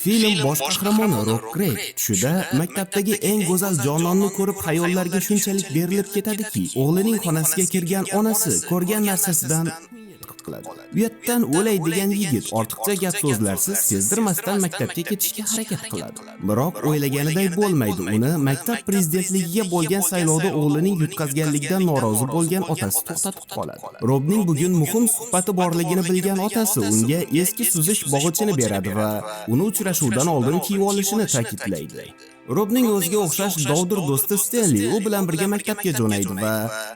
Film bosh qahramoni Rob Grey tushida maktabdagi eng go'zal jononni ko'rib xayollarga shunchalik berilib ketadiki, o'g'lining xonasiga kirgan onasi ko'rgan narsasidan qiladi. Uyatdan o'lay degan yigit ortiqcha gap so'zlarsiz sezdirmasdan maktabga ketishga harakat qiladi. Biroq o'ylaganiday bo'lmaydi. Uni maktab prezidentligiga bo'lgan saylovda o'g'lining yutqazganligidan norozi bo'lgan otasi to'xtatib qoladi. Robning bugun muhim suhbati borligini bilgan otasi unga eski suzish bog'ichini beradi va uni uchrashuvdan oldin kiyib olishini ta'kidlaydi. Robning o'ziga o'xshash dovdir do'sti Stenli u bilan birga maktabga jo'naydi va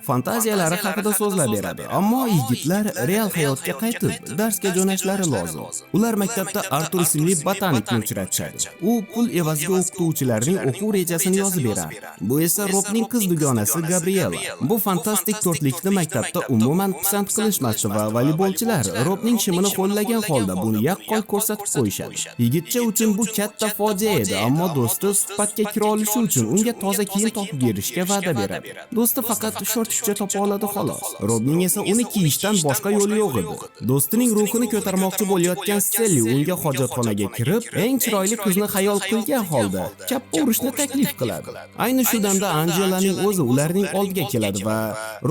fantaziyalari haqida so'zlab beradi. Ammo yigitlar real hayotga qaytib, darsga jo'nashlari lozim. Ular maktabda Artur ismli botanikni uchratishadi. U pul evaziga o'qituvchilarning o'quv rejasini yozib beradi. Bu esa Robning qiz dugonasi Gabriela. Bu fantastik to'rtlikni maktabda umuman pisand qilishmasdi va voleybolchilar Robning shimini qo'llagan holda buni yaqqol ko'rsatib qo'yishadi. Yigitcha uchun bu katta fojia edi, ammo do'sti suhbatga kira olishi uchun unga toza kiyim topib berishga va'da beradi. Do'sti faqat shortikcha topa oladi xolos. Robning esa uni kiyishdan boshqa yo'li yo'q edi. Do'stining ruhini ko'tarmoqchi bo'layotgan Stelli unga hojatxonaga kirib, eng chiroyli qizni xayol qilgan holda kappa urishni taklif qiladi. Ayni shu damda Angelaning o'zi ularning oldiga keladi va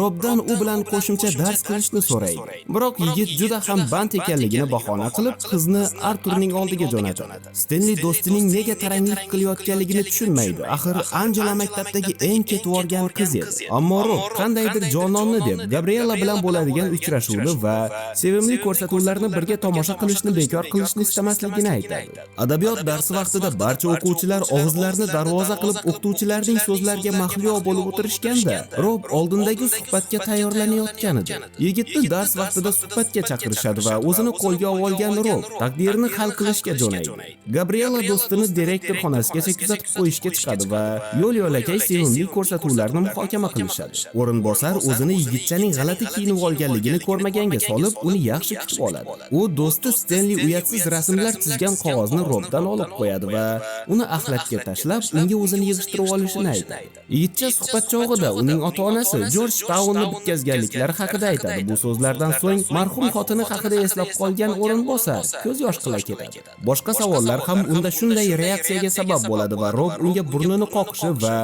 Robdan u bilan qo'shimcha dars qilishni so'raydi. Biroq yigit juda ham band ekanligini bahona qilib, qizni Arturning oldiga jo'natadi. Stenli do'stining nega taranglik qilayotganligini tushunmaydi. Axir Angela maktabdagi eng ketvorgan qiz edi. Ammo Rob qandaydir jononni deb Gabriela bilan bo'ladigan uchrashuvni va sevimli ko'rsatuvlarni birga tomosha qilishni bekor qilishni istamasligini aytadi. Adabiyot darsi vaqtida barcha o'quvchilar og'izlarini darvoza qilib o'qituvchilarning so'zlariga mahliyo bo'lib o'tirishganda, Rob oldindagi suhbatga tayyorlanayotgan edi. Yigitni dars vaqtida suhbatga chaqirishadi va o'zini qo'lga olgan Rob taqdirini hal qilishga jo'naydi. Gabriela do'stini direktor xonasigacha kuzatib qo'yishga chiqadi va yo'l-yo'lakay sevimli ko'rsatuvlarni muhokama qilishadi. O'rinbosar o'zini yigitchaning g'alati kiyinib olganligini ko'rmaganga solib, uni yaxshi kutib oladi. U do'sti Stenli uyatsiz rasmlar chizgan qog'ozni Robdan olib qo'yadi va uni axlatga tashlab, unga o'zini yig'ishtirib olishini aytadi. Yigitcha suhbat chog'ida uning ota-onasi Jorj Taunni bitkazganliklari haqida aytadi. Bu so'zlardan so'ng marhum xotini haqida eslab qolgan o'rinbosar ko'z yosh qila ketadi. Boshqa savollar ham unda shunday reaksiyaga sabab bo'ladi va Rob unga burnini qoqishi va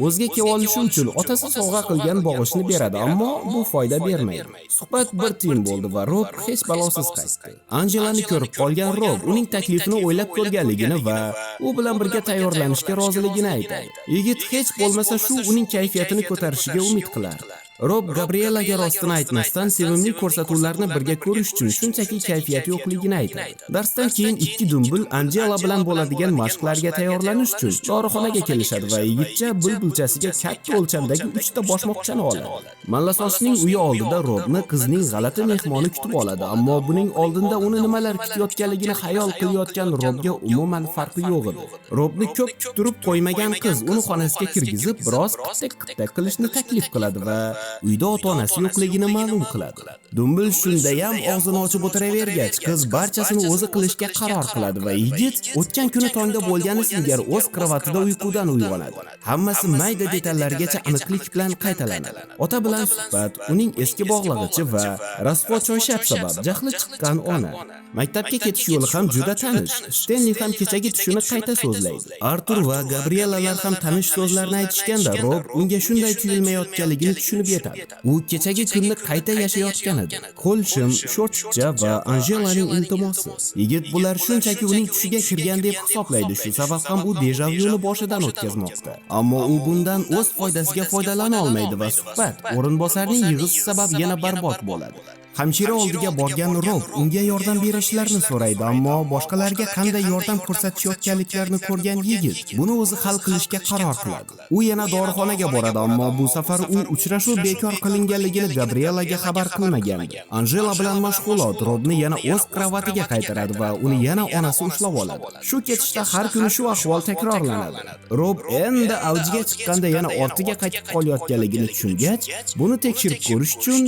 o'ziga kelib olishi uchun otasi sovg'a qilgan bog'ichni beradi, ammo bu foyda bermaydi. Suhbat bir tiyin bo'ldi va Rob hech balosiz qaytdi. Angelani ko'rib qolgan Rob uning taklifini o'ylab ko'rganligini va u bilan birga tayyorlanishga roziligini aytadi. Yigit hech bo'lmasa shu uning kayfiyatini ko'tarishiga umid qilardi. Rob Gabrielaga rostini aytmasdan sevimli ko'rsatuvlarni birga ko'rish uchun shunchaki kayfiyat yo'qligini aytadi. Darsdan keyin ikki dumbul Angela bilan bo'ladigan mashqlarga tayyorlanish uchun dorixonaga kelishadi va yigitcha bulbulchasiga katta o'lchamdagi 3 ta boshmoqchani oladi. Mallasochning uyi oldida Robni qizning g'alati mehmoni kutib oladi, ammo buning oldinda uni nimalar kutayotganligini xayol qilayotgan Robga umuman farqi yo'q edi. Robni ko'p kuttirib qo'ymagan qiz uni xonasiga kirgizib, biroz qittak qilishni taklif qiladi va uyda ota-onasi yo'qligini ma'lum qiladi. Dumbul shunda ham og'zini ochib o'tiravergach, qiz barchasini o'zi qilishga qaror qiladi va yigit o'tgan kuni tongda bo'lgani singari o'z kravatida uyqudan uyg'onadi. Hammasi mayda detallargacha aniqlik bilan qaytalanadi. Ota bilan suhbat, uning eski bog'lag'ichi va rasvo choyshab sabab jahli chiqqan ona. Maktabga ketish yo'li ham juda tanish. Stenli ham kechagi tushini qayta so'zlaydi. Artur va Gabrielalar ham tanish so'zlarni aytishganda Rob unga shunday tuyulmayotganligini tushunib yetadi. U kechagi kunni qayta yashayotgan edi. Qo'lshim, shortcha va Angelaning iltimosi. Yigit bular shunchaki uning tushiga kirgan deb hisoblaydi. Shu sabab ham u dejavuni boshidan o'tkazmoqda. Ammo u bundan o'z foydasiga foydalana olmaydi va suhbat o'rinbosarning yig'isi sabab yana barbod bo'ladi. Hamshira oldiga borgan Rob unga yordam berishlarini so'raydi, ammo boshqalarga qanday yordam ko'rsatishayotganliklarini ko'rgan yigit buni o'zi hal qilishga qaror qiladi. U yana dorixonaga boradi, ammo bu safar u uchrashuv bekor qilinganligini Gabrielaga xabar qilmagan. Angela bilan mashg'ulot Robni yana o'z kravatiga qaytaradi va uni yana onasi ushlab oladi. Shu ketishda har kuni shu ahvol takrorlanadi. Rob endi avjiga chiqqanda yana ortiga qaytib qolayotganligini tushungach, buni tekshirib ko'rish uchun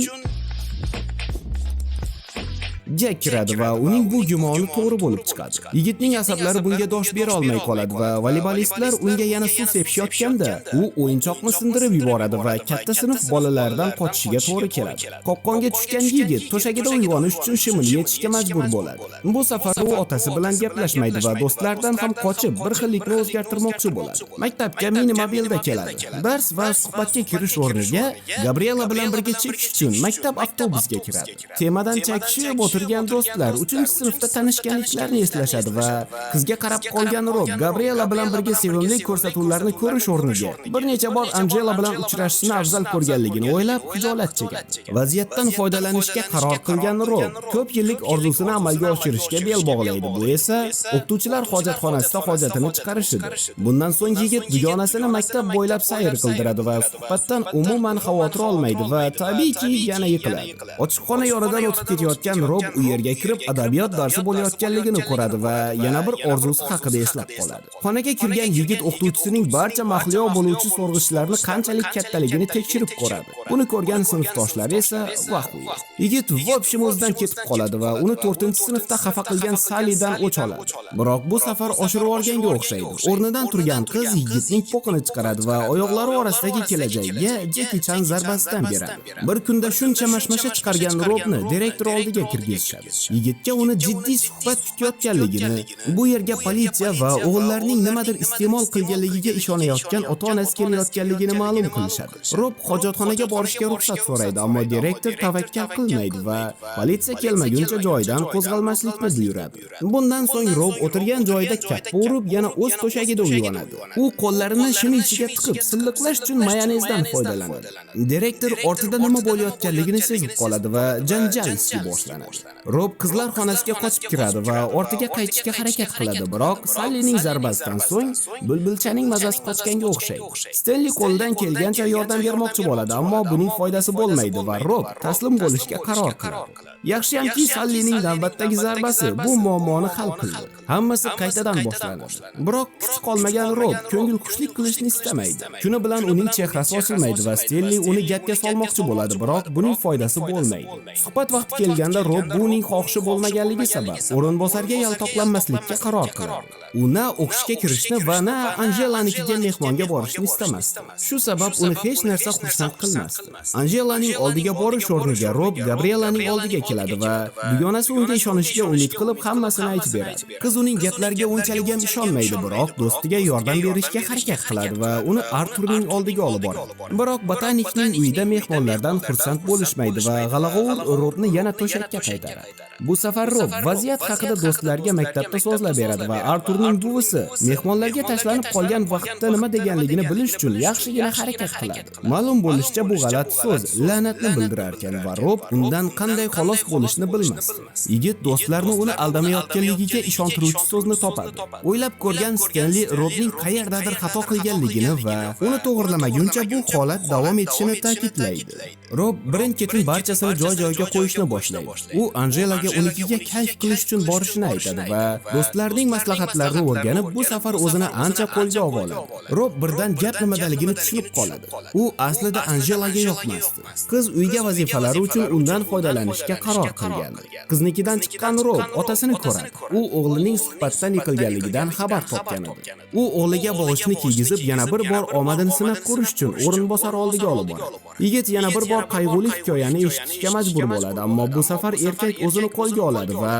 Jek kiradi va uning bu gumoni to'g'ri bo'lib chiqadi. Yigitning asablari bunga dosh bera olmay qoladi va voleybolistlar unga yana suv sepishayotganda u o'yinchoqni sindirib yuboradi va katta sinf bolalaridan qochishiga to'g'ri keladi. Qo'qqonga tushgan yigit to'shagida uyg'onish uchun shimini yechishga majbur bo'ladi. Bu safar u otasi bilan gaplashmaydi va do'stlaridan ham qochib bir xillikni o'zgartirmoqchi bo'ladi. Maktabga minimobilda keladi. Dars va suhbatga kirish o'rniga Gabriela bilan birga chekish uchun maktab avtobusiga kiradi. Temadan chakishib o'tirgan do'stlar 3-sinfda tanishganliklarini eslashadi va qizga qarab qolgan Rob Gabriela bilan birga sevimli ko'rsatuvlarni ko'rish o'rniga bir necha bor Angela bilan uchrashishni afzal ko'rganligini o'ylab xijolat chekadi. Vaziyatdan foydalanishga qaror qilgan Rob ko'p yillik orzusini amalga oshirishga bel bog'laydi. Bu esa o'qituvchilar hojatxonasida hojatini chiqarishidir. Bundan so'ng yigit dugonasini maktab bo'ylab sayr qildiradi va suhbatdan umuman xavotir olmaydi va tabiiyki yana yiqiladi. Ochiqxona yonidan o'tib ketayotgan Rob u yerga kirib adabiyot darsi bo'layotganligini ko'radi va yana bir orzusi haqida eslab qoladi. Xonaga kirgan yigit o'qituvchisining barcha mahliyo bo'luvchi so'rg'ichlarini qanchalik kattaligini tekshirib ko'radi. Buni ko'rgan sinfdoshlari esa vah qo'yadi. Yigit vobshim o'zidan ketib qoladi va uni 4-sinfda xafa qilgan Sallidan o'ch oladi. Biroq bu safar oshirib olganga o'xshaydi. O'rnidan turgan qiz yigitning po'qini chiqaradi va oyoqlari orasidagi kelajagiga Jackie Chan zarbasidan beradi. Bir kunda shuncha mashmasha chiqargan Robni direktor oldiga kirgizishadi. Yigitga uni jiddiy suhbat kutayotganligini, bu yerga politsiya va o'g'illarining nimadir iste'mol qilganligiga ishonayotgan ota-onasi kelayotganligini ma'lum qilishadi. Rob hojatxonaga borishga ruxsat so'raydi, ammo direktor tavakkal qilmaydi va politsiya kelmaguncha joyidan qo'zg'almaslikni buyuradi. Bundan so'ng Rob o'tirgan joyida katta urib yana o'z to'shagida uyg'onadi. U qo'llarini shimi ichiga tiqib silliqlash uchun mayonezdan foydalanadi. Direktor ortida nima bo'layotganligini sezib qoladi va janjal ishi boshlanadi. Rob qizlar xonasiga qochib kiradi va ortiga qaytishga harakat qiladi, biroq Sallining zarbasidan so'ng bulbulchaning mazasi qochganga o'xshaydi. Stenli qo'ldan kelgancha yordam bermoqchi bo'ladi, ammo buning foydasi bo'lmaydi va Rob taslim bo'lishga qaror qiladi. Yaxshiyamki Sallining navbatdagi zarbasi bu muammoni hal qildi. Hammasi qaytadan boshlanadi. Biroq kuch qolmagan Rob ko'ngilxushlik qilishni istamaydi. Shuni bilan uning chehrasi ochilmaydi va Stenli uni gapga solmoqchi bo'ladi, biroq buning foydasi bo'lmaydi. Suhbat vaqti kelganda Rob buning xohishi bo'lmaganligi sabab o'rinbosarga yaltoqlanmaslikka qaror qiladi. U na o'qishga kirishni va na Angelanikiga mehmonga borishni istamasdi. Shu sabab uni hech narsa xursand qilmasdi. Angelaning oldiga borish o'rniga Rob Gabrielaning oldiga keladi va dugonasi unga ishonishiga umid qilib hammasini aytib beradi. Qiz uning gaplariga unchalik ham ishonmaydi, biroq do'stiga yordam berishga harakat qiladi va uni Arturning oldiga olib boradi. Biroq botanikning uyida mehmonlardan xursand bo'lishmaydi va g'alag'ovur Robni yana to'shakka qaytaradi. Bu safar Rob vaziyat haqida do'stlariga maktabda so'zlab beradi va Arturning buvisi mehmonlarga tashlanib qolgan vaqtda nima deganligini bilish uchun yaxshigina harakat qiladi. Ma'lum bo'lishicha bu g'alati so'z la'natni bildirar ekan va Rob undan qanday xalos bo'lishni bilmasdi. Yigit do'stlarini uni aldamayotganligiga ishontiruvchi so'zni topadi. O'ylab ko'rgan Stenli Robning qayerdadir xato qilganligini va uni to'g'rilamaguncha bu holat davom etishini ta'kidlaydi. Rob birin-ketin barchasini joy-joyiga qo'yishni boshlaydi. U Angelaga unikiga kayf qilish uchun borishini aytadi va do'stlarining maslahatlarini o'rganib, bu safar o'zini ancha qo'lga oladi. Rob birdan gap nimadaligini tushunib qoladi. U aslida Angelaga yoqmasdi. Qiz uyga vazifalari uchun undan foydalanishga qaror qilgan. Qiznikidan chiqqan Rob otasini ko'radi. U o'g'lining suhbatdan yiqilganligidan xabar topgan edi. U o'g'liga bog'ichni kiygizib, yana bir bor omadini sinab ko'rish uchun o'rinbosar oldiga olib boradi. Yigit yana bir bor qayg'uli hikoyani eshitishga majbur bo'ladi, ammo bu safar erkak o'zini qo'lga oladi va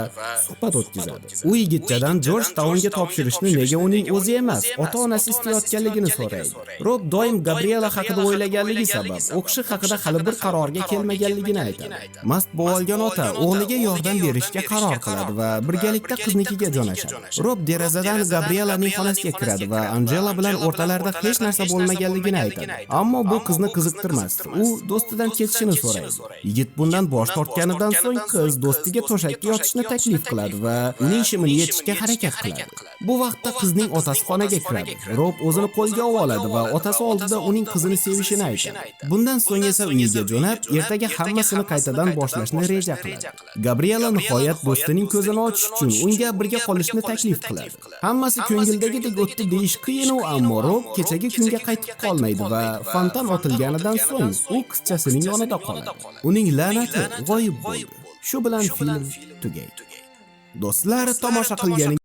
suhbat o'tkazadi. U yigitchadan Georgetownga topshirishni nega uning o'zi emas, ota-onasi istayotganligini so'raydi. Rob doim Gabriela haqida o'ylaganligi sabab o'qishi haqida hali bir qarorga kelmaganligini aytadi. Mast bo'lgan ota o'g'liga yordam berishga qaror qiladi va birgalikda qiznikiga jo'nashadi. Rob derazadan Gabrielaning xonasiga kiradi va Angela bilan o'rtalarida hech narsa bo'lmaganligini aytadi. Ammo bu qizni qiziqtirmasdi. U do'stidan ketishini so'raydi. Yigit bundan bosh tortganidan so'ng qiz do'stiga to'shakka yotishni taklif qiladi va uning shimini yechishga harakat qiladi. Bu vaqtda qizning otasi xonaga kiradi. Rob o'zini qo'lga oladi va otasi oldida uning qizini sevishini aytadi. Bundan so'ng esa uyiga jo'nab, ertaga hammasini qaytadan boshlashni reja qiladi. Gabriela nihoyat do'stining ko'zini ochish uchun unga birga qolishni taklif qiladi. Hammasi ko'ngildagidek o'tdi deyish qiyin, ammo Rob kechagi kunga qaytib qolmaydi va fontan otilganidan so'ng u qizchasining yonida qoladi. Uning la'nati g'oyib bo'ldi. Shu bilan film tugaydi. Do'stlar, tomosha qilganingiz